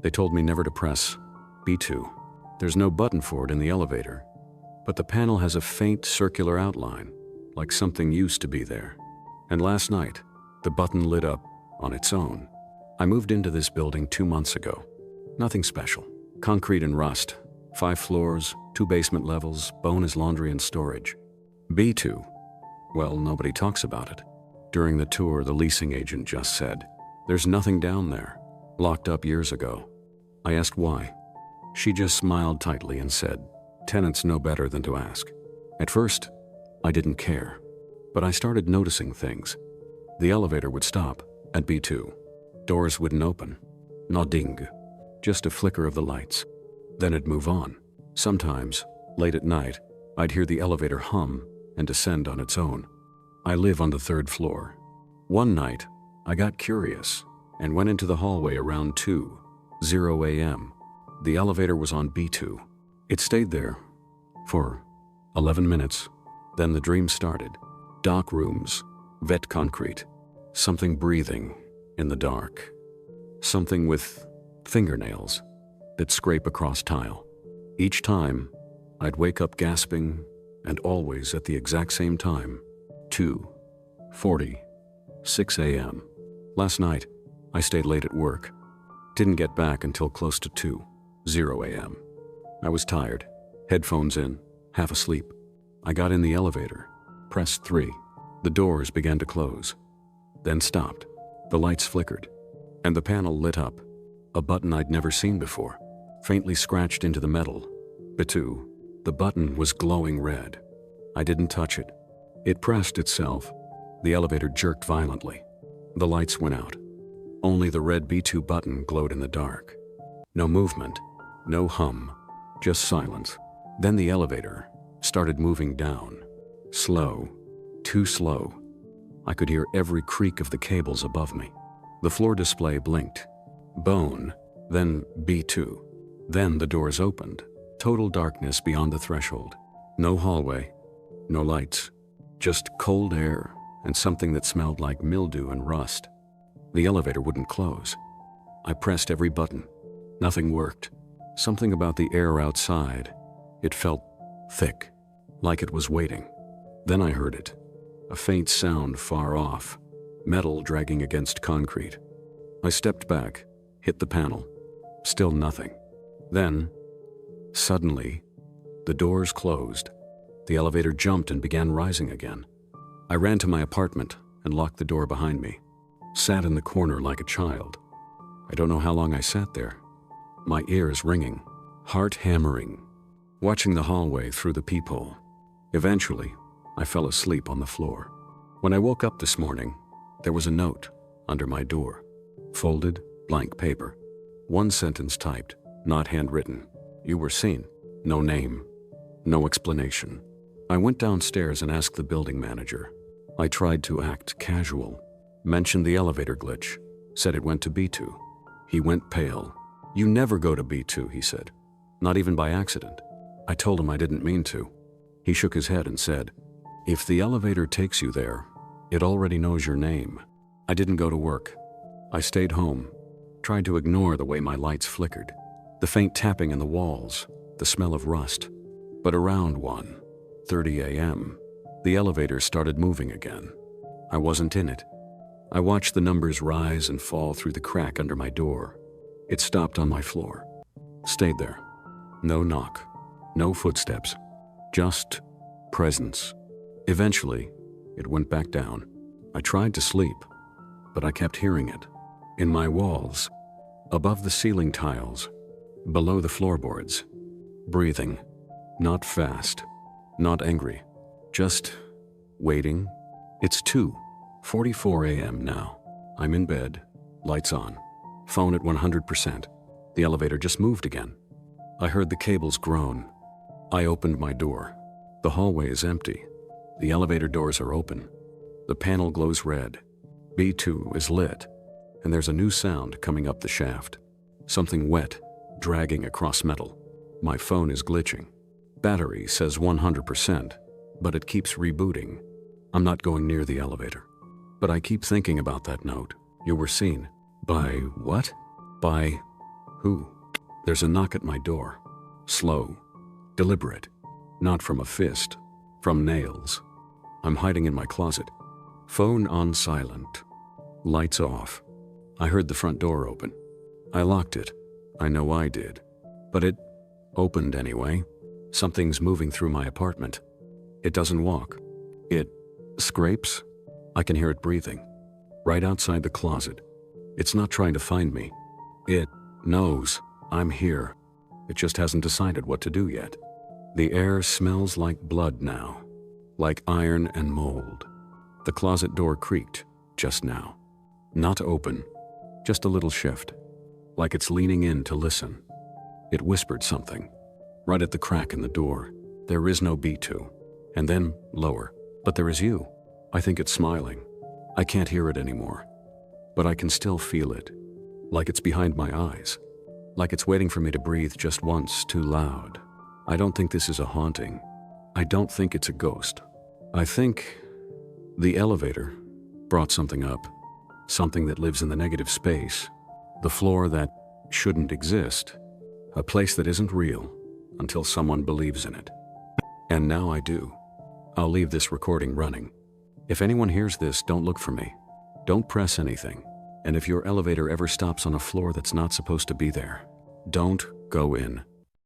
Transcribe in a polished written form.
They told me never to press B2. There's no button for it in the elevator, but the panel has a faint circular outline, like something used to be there. And last night, the button lit up on its own. I moved into this building 2 months ago. Nothing special. Concrete and rust. 5 floors, 2 basement levels, bone is laundry and storage. B2. Well, nobody talks about it. During the tour, the leasing agent just said, "There's nothing down there. Locked up years ago." I asked why. She just smiled tightly and said, "Tenants know better than to ask." At first, I didn't care, but I started noticing things. The elevator would stop at B2. Doors wouldn't open. Not ding. Just a flicker of the lights. Then it'd move on. Sometimes, late at night, I'd hear the elevator hum and descend on its own. I live on the 3rd floor. One night, I got curious and went into the hallway around 2:00 a.m. The elevator was on B2. It stayed there for 11 minutes. Then the dream started. Dark rooms, vet concrete, something breathing in the dark. Something with fingernails that scrape across tile. Each time, I'd wake up gasping, and always at the exact same time, 2:46 a.m. Last night, I stayed late at work. Didn't get back until close to 2:00 a.m. I was tired, headphones in, half asleep. I got in the elevator, pressed 3. The doors began to close, then stopped. The lights flickered, and the panel lit up. A button I'd never seen before, faintly scratched into the metal. B2. The button was glowing red. I didn't touch it. It pressed itself. The elevator jerked violently. The lights went out. Only the red B2 button glowed in the dark. No movement, no hum, just silence. Then the elevator started moving down. Slow, too slow. I could hear every creak of the cables above me. The floor display blinked. Bone, then B2. Then the doors opened. Total darkness beyond the threshold. No hallway, no lights, just cold air and something that smelled like mildew and rust. The elevator wouldn't close. I pressed every button. Nothing worked. Something about the air outside. It felt thick, like it was waiting. Then I heard it. A faint sound far off, metal dragging against concrete. I stepped back, hit the panel. Still nothing. Then, suddenly, the doors closed. The elevator jumped and began rising again. I ran to my apartment and locked the door behind me. Sat in the corner like a child. I don't know how long I sat there. My ears ringing, heart hammering, watching the hallway through the peephole. Eventually, I fell asleep on the floor. When I woke up this morning, there was a note under my door. Folded, blank paper. One sentence typed, not handwritten. "You were seen." No name. No explanation. I went downstairs and asked the building manager. I tried to act casual. Mentioned the elevator glitch. Said it went to B2. He went pale. "You never go to B2, he said. Not even by accident." I told him I didn't mean to. He shook his head and said, "If the elevator takes you there, it already knows your name." I didn't go to work. I stayed home, tried to ignore the way my lights flickered, the faint tapping in the walls, the smell of rust. But around 1:30 a.m., the elevator started moving again. I wasn't in it. I watched the numbers rise and fall through the crack under my door. It stopped on my floor. Stayed there. No knock, no footsteps, just presence. Eventually, it went back down. I tried to sleep, but I kept hearing it. In my walls, above the ceiling tiles, below the floorboards. Breathing. Not fast, not angry, just waiting. It's 2:44 a.m. now. I'm in bed, lights on, phone at 100%. The elevator just moved again. I heard the cables groan. I opened my door. The hallway is empty. The elevator doors are open. The panel glows red. B2 is lit, and there's a new sound coming up the shaft. Something wet, dragging across metal. My phone is glitching. Battery says 100%, but it keeps rebooting. I'm not going near the elevator. But I keep thinking about that note. You were seen. By what? By Who? There's a knock at my door. Slow. Deliberate. Not from a fist. From nails. I'm hiding in my closet. Phone on silent. Lights off. I heard the front door open. I locked it. I know I did. But it opened anyway. Something's moving through my apartment. It doesn't walk. It scrapes. I can hear it breathing. Right outside the closet. It's not trying to find me. It knows I'm here. It just hasn't decided what to do yet. The air smells like blood now. Like iron and mold. The closet door creaked just now. Not open. Just a little shift. Like it's leaning in to listen. It whispered something. Right at the crack in the door. There is no B2. And then lower. But there is you. I think it's smiling. I can't hear it anymore. But I can still feel it. Like it's behind my eyes. Like it's waiting for me to breathe just once too loud. I don't think this is a haunting. I don't think it's a ghost. I think the elevator brought something up. Something that lives in the negative space. The floor that shouldn't exist. A place that isn't real until someone believes in it. And now I do. I'll leave this recording running. If anyone hears this, don't look for me. Don't press anything. And if your elevator ever stops on a floor that's not supposed to be there, don't go in.